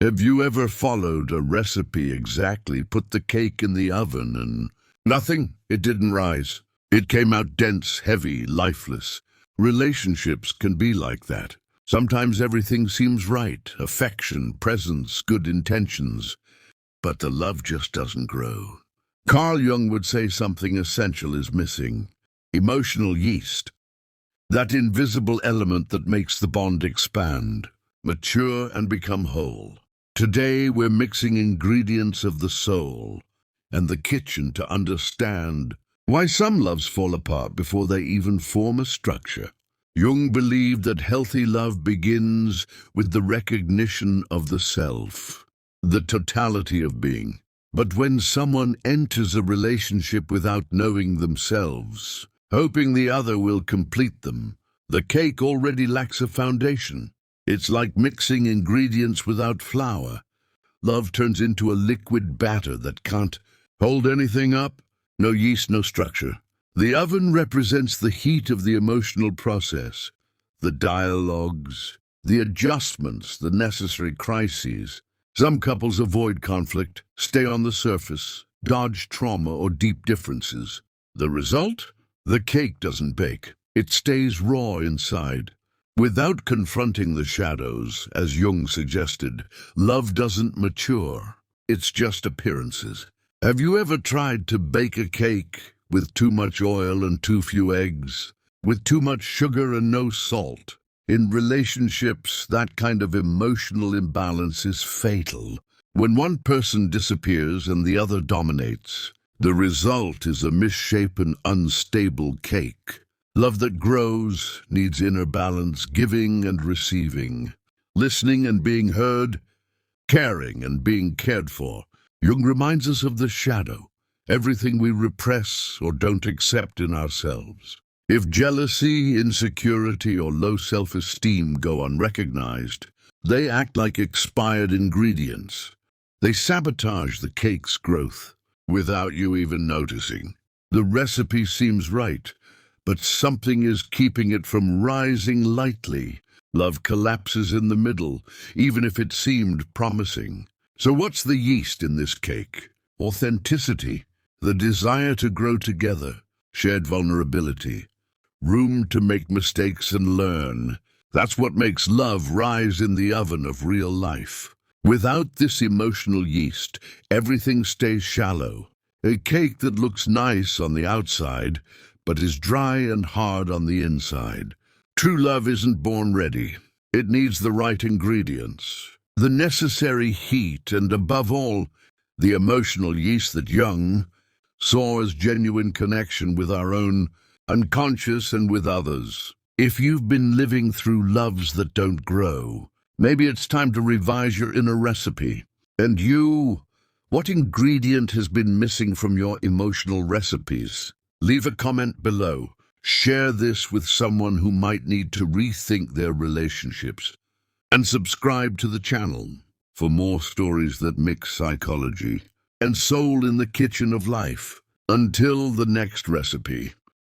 Have you ever followed a recipe exactly, put the cake in the oven and nothing? It didn't rise. It came out dense, heavy, lifeless. Relationships can be like that. Sometimes everything seems right, affection, presence, good intentions, but the love just doesn't grow. Carl Jung would say something essential is missing. Emotional yeast. That invisible element that makes the bond expand, mature and become whole. Today we're mixing ingredients of the soul and the kitchen to understand why some loves fall apart before they even form a structure. Jung believed that healthy love begins with the recognition of the self, the totality of being. But when someone enters a relationship without knowing themselves, hoping the other will complete them, the cake already lacks a foundation. It's like mixing ingredients without flour. Love turns into a liquid batter that can't hold anything up. No yeast, no structure. The oven represents the heat of the emotional process, the dialogues, the adjustments, the necessary crises. Some couples avoid conflict, stay on the surface, dodge trauma or deep differences. The result? The cake doesn't bake. It stays raw inside. Without confronting the shadows, as Jung suggested, love doesn't mature. It's just appearances. Have you ever tried to bake a cake with too much oil and too few eggs, with too much sugar and no salt? In relationships, that kind of emotional imbalance is fatal. When one person disappears and the other dominates, the result is a misshapen, unstable cake. Love that grows needs inner balance, giving and receiving, listening and being heard, caring and being cared for. Jung reminds us of the shadow, everything we repress or don't accept in ourselves. If jealousy, insecurity, or low self-esteem go unrecognized, they act like expired ingredients. They sabotage the cake's growth without you even noticing. The recipe seems right, but something is keeping it from rising lightly. Love collapses in the middle, even if it seemed promising. So what's the yeast in this cake? Authenticity, the desire to grow together, shared vulnerability, room to make mistakes and learn. That's what makes love rise in the oven of real life. Without this emotional yeast, everything stays shallow. A cake that looks nice on the outside, but is dry and hard on the inside. True love isn't born ready. It needs the right ingredients, the necessary heat, and above all, the emotional yeast that Jung saw as genuine connection with our own unconscious and with others. If you've been living through loves that don't grow, maybe it's time to revise your inner recipe. And you, what ingredient has been missing from your emotional recipes? Leave a comment below. Share this with someone who might need to rethink their relationships. And subscribe to the channel for more stories that mix psychology and soul in the kitchen of life. Until the next recipe.